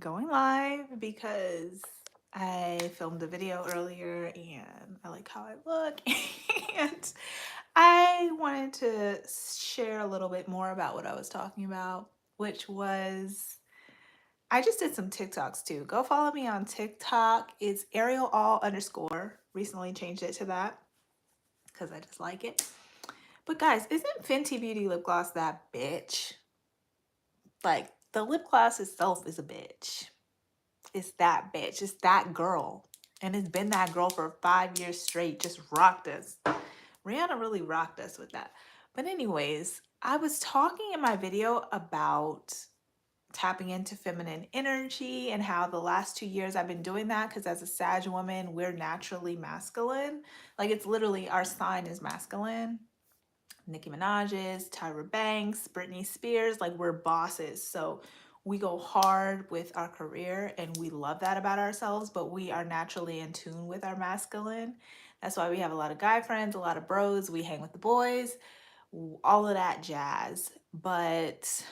going live because I filmed a video earlier and I like how I look. And I wanted to share a little bit more about what I was talking about, which was I just did some TikToks too. Go follow me on TikTok. It's Ariel all underscore. Recently changed it to that because I just like it. But guys, isn't Fenty Beauty lip gloss that bitch? Like the lip gloss itself is a bitch. It's that bitch. It's that girl. And it's been that girl for 5 years straight. Just rocked us. Rihanna really rocked us with that. But anyways, I was talking in my video about tapping into feminine energy and how the last 2 years I've been doing that because as a Sag woman, we're naturally masculine. Like it's literally our sign is masculine. Nicki Minaj's, Tyra Banks, Britney Spears, like we're bosses. So we go hard with our career and we love that about ourselves, but we are naturally in tune with our masculine. That's why we have a lot of guy friends, a lot of bros, we hang with the boys, all of that jazz. But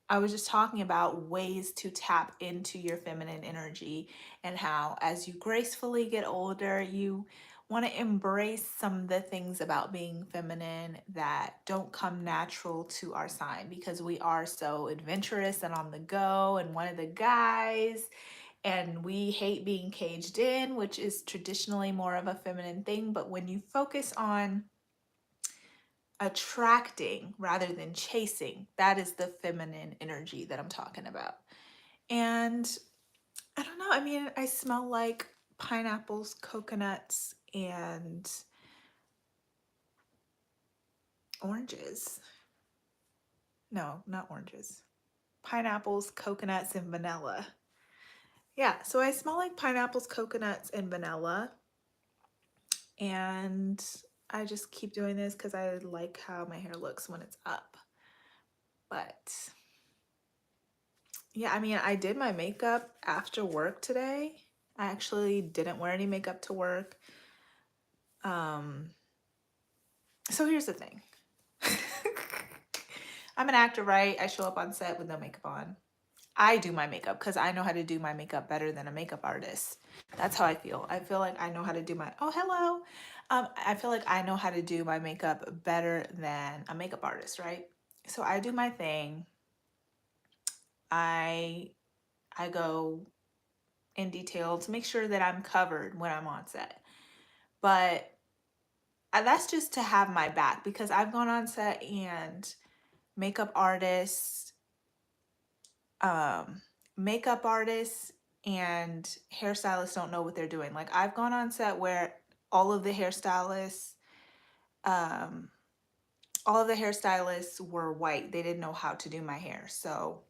I was just talking about ways to tap into your feminine energy and how, as you gracefully get older, you want to embrace some of the things about being feminine that don't come natural to our sign because we are so adventurous and on the go and one of the guys. And we hate being caged in, which is traditionally more of a feminine thing. But when you focus on attracting rather than chasing, that is the feminine energy that I'm talking about. And I don't know, I mean, I smell like pineapples, coconuts, and oranges. No, not oranges. Pineapples, coconuts, and vanilla. Yeah, so I smell like pineapples, coconuts, and vanilla. And I just keep doing this because I like how my hair looks when it's up. But yeah, I mean, I did my makeup after work today. I actually didn't wear any makeup to work. Um, so here's the thing. I'm an actor, right? I show up on set with no makeup on. I do my makeup because I know how to do my makeup better than a makeup artist. That's how I feel. I feel like I know how to do my, oh, hello. I feel like I know how to do my makeup better than a makeup artist, right? So I do my thing. I I go in detail to make sure that I'm covered when I'm on set. But that's just to have my back because I've gone on set and makeup artists, um, makeup artists and hairstylists don't know what they're doing. Like I've gone on set where all of the hairstylists, um, all of the hairstylists were white. They didn't know how to do my hair. So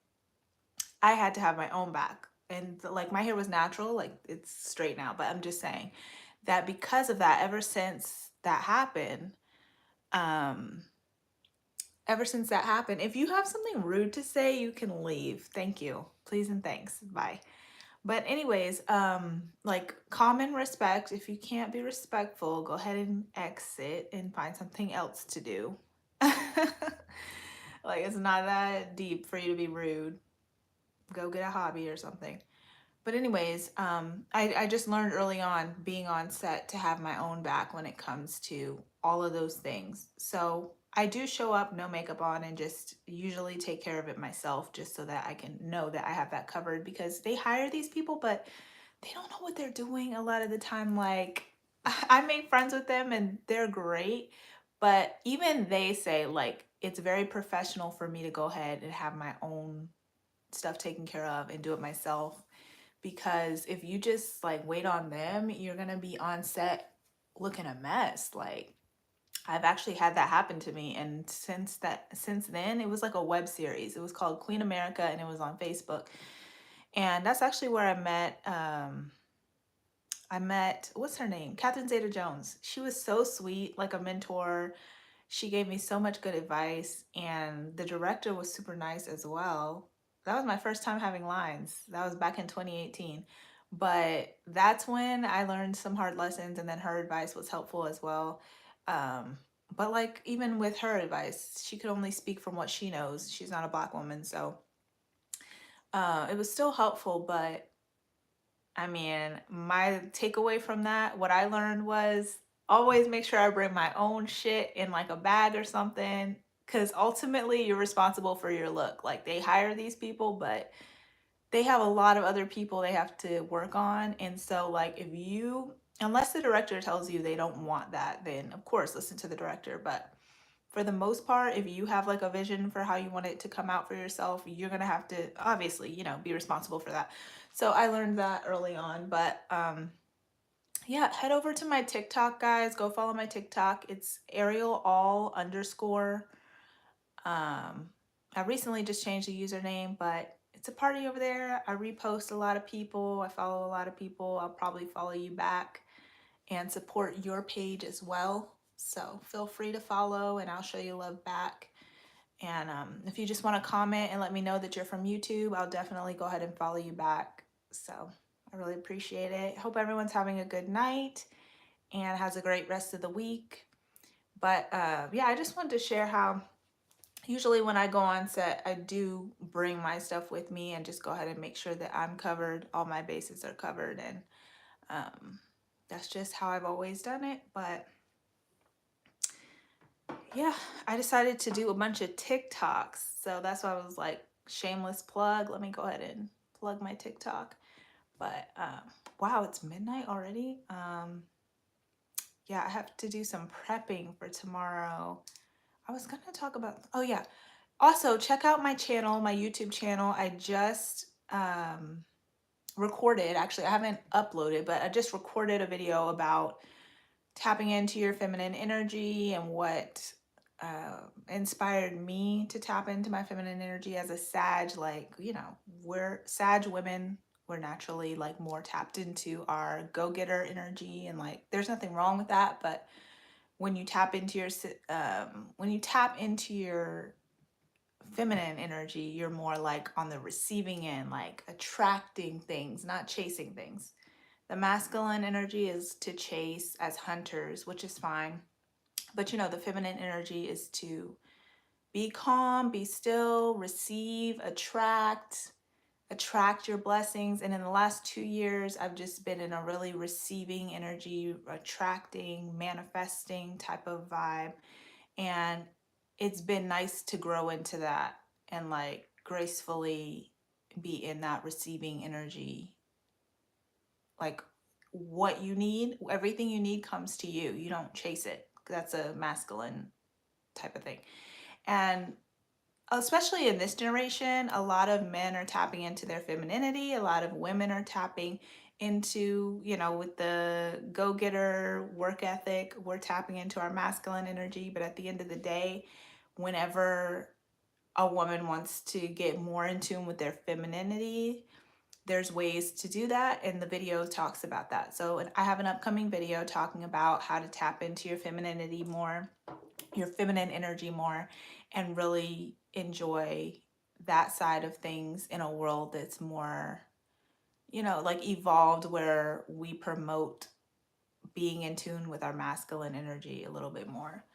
I had to have my own back. And like my hair was natural, like it's straight now, but I'm just saying that because of that, um, ever since that happened, if you have something rude to say, you can leave. Thank you. Please and thanks. Bye. But anyways, like common respect, if you can't be respectful, go ahead and exit and find something else to do. Like it's not that deep for you to be rude. Go get a hobby or something. But anyways, I just learned early on being on set to have my own back when it comes to all of those things. So I do show up no makeup on and just usually take care of it myself just so that I can know that I have that covered because they hire these people, but they don't know what they're doing a lot of the time. Like I made friends with them and they're great, but even they say like it's very professional for me to go ahead and have my own stuff taken care of and do it myself because if you just like wait on them, you're gonna be on set looking a mess. Like I've actually had that happen to me, and since then, it was like a web series. It was called Queen America, and it was on Facebook. And that's actually where I met what's her name, Catherine Zeta-Jones. She was so sweet, like a mentor. She gave me so much good advice, and the director was super nice as well. That was my first time having lines. That was back in 2018. But that's when I learned some hard lessons, and then her advice was helpful as well. Um, but like even with her advice, she could only speak from what she knows. She's not a black woman, so It was still helpful, but I mean, my takeaway from that, what I learned was always make sure I bring my own shit in like a bag or something. Cause ultimately you're responsible for your look. Like they hire these people, but they have a lot of other people they have to work on. And so like if you, unless the director tells you they don't want that, then of course listen to the director. But for the most part, if you have like a vision for how you want it to come out for yourself, you're gonna have to obviously, be responsible for that. So I learned that early on. But yeah, head over to my TikTok, guys. Go follow my TikTok. It's Ariel all underscore. I recently just changed the username, but it's a party over there. I repost a lot of people. I follow a lot of people. I'll probably follow you back and support your page as well. So feel free to follow and I'll show you love back. And if you just want to comment and let me know that you're from YouTube, I'll definitely go ahead and follow you back. So I really appreciate it. Hope everyone's having a good night and has a great rest of the week. But yeah, I just wanted to share how usually when I go on set, I do bring my stuff with me and just go ahead and make sure that I'm covered, all my bases are covered. And that's just how I've always done it. But yeah, I decided to do a bunch of TikToks. So that's why I was like, shameless plug. Let me go ahead and plug my TikTok. But wow, it's midnight already. Yeah, I have to do some prepping for tomorrow. I was gonna talk about, oh yeah. Also, check out my channel, my YouTube channel. I just recorded, actually, I haven't uploaded, but I just recorded a video about tapping into your feminine energy and what inspired me to tap into my feminine energy as a Sag. Like, we're Sag women, we're naturally like more tapped into our go-getter energy, and like there's nothing wrong with that. But when you tap into your feminine energy, you're more like on the receiving end, like attracting things, not chasing things. The masculine energy is to chase as hunters, which is fine. But the feminine energy is to be calm, be still, receive, attract your blessings. And in the last 2 years, I've just been in a really receiving energy, attracting, manifesting type of vibe. And it's been nice to grow into that and like gracefully be in that receiving energy. Like what you need, everything you need comes to you. You don't chase it. That's a masculine type of thing. And especially in this generation, a lot of men are tapping into their femininity. A lot of women are tapping into, with the go-getter work ethic, we're tapping into our masculine energy. But at the end of the day, whenever a woman wants to get more in tune with their femininity, there's ways to do that, and the video talks about that. So I have an upcoming video talking about how to tap into your femininity more, your feminine energy more, and really enjoy that side of things in a world that's more, like evolved, where we promote being in tune with our masculine energy a little bit more.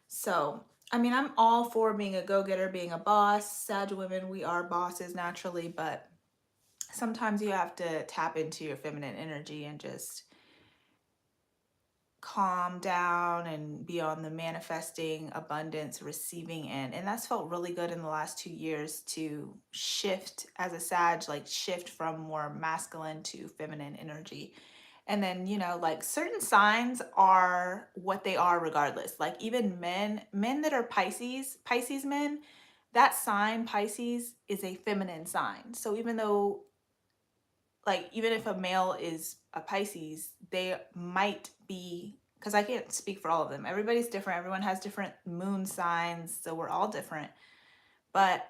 So, I mean, I'm all for being a go-getter, being a boss. Sag women, we are bosses naturally, but sometimes you have to tap into your feminine energy and just calm down and be on the manifesting, abundance, receiving end. And that's felt really good in the last 2 years to shift as a Sag, like shift from more masculine to feminine energy. And then, like certain signs are what they are regardless. Like even men that are Pisces men, that sign Pisces is a feminine sign. So even though, like, even if a male is a Pisces, they might be, because I can't speak for all of them. Everybody's different. Everyone has different moon signs. So we're all different. But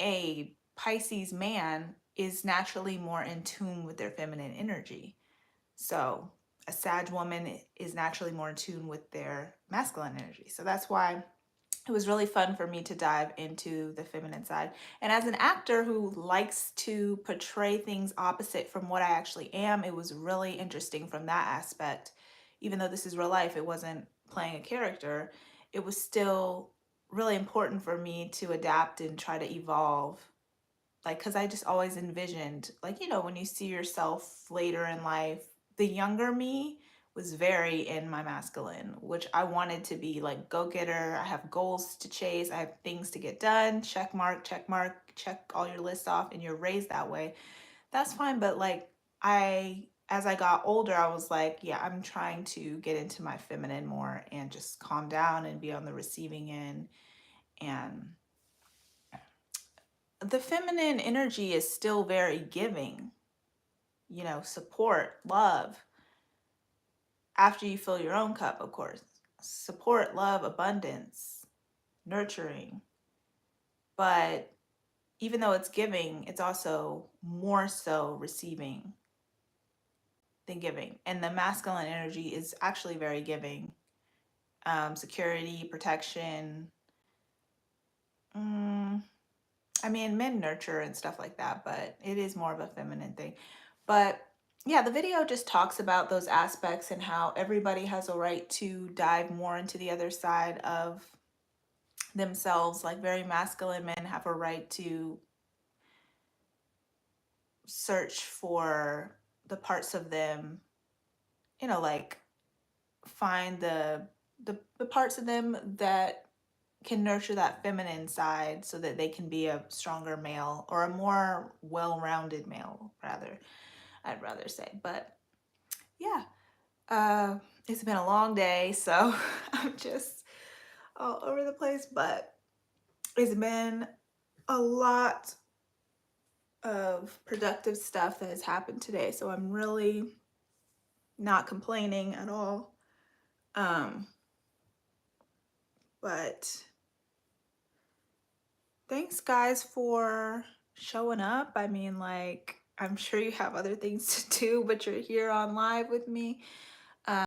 a Pisces man is naturally more in tune with their feminine energy. So a Sag woman is naturally more in tune with their masculine energy. So that's why it was really fun for me to dive into the feminine side. And as an actor who likes to portray things opposite from what I actually am, it was really interesting from that aspect. Even though this is real life, it wasn't playing a character, it was still really important for me to adapt and try to evolve like, because I just always envisioned, like, when you see yourself later in life, the younger me was very in my masculine, which I wanted to be like go getter. I have goals to chase, I have things to get done, check mark, check all your lists off, and you're raised that way. That's fine. But like, as I got older, I was like, yeah, I'm trying to get into my feminine more and just calm down and be on the receiving end. And the feminine energy is still very giving, support, love, after you fill your own cup, of course. Support, love, abundance, nurturing. But even though it's giving, it's also more so receiving than giving. And the masculine energy is actually very giving. Security, protection. Mm, I mean, men nurture and stuff like that, but it is more of a feminine thing. But yeah, the video just talks about those aspects and how everybody has a right to dive more into the other side of themselves. Like, very masculine men have a right to search for the parts of them, like find the parts of them that can nurture that feminine side so that they can be a stronger male, or a more well-rounded male, rather, I'd rather say. But yeah, it's been a long day, so I'm just all over the place, but it's been a lot of productive stuff that has happened today, so I'm really not complaining at all. But thanks, guys, for showing up. I mean, like, I'm sure you have other things to do, but you're here on live with me.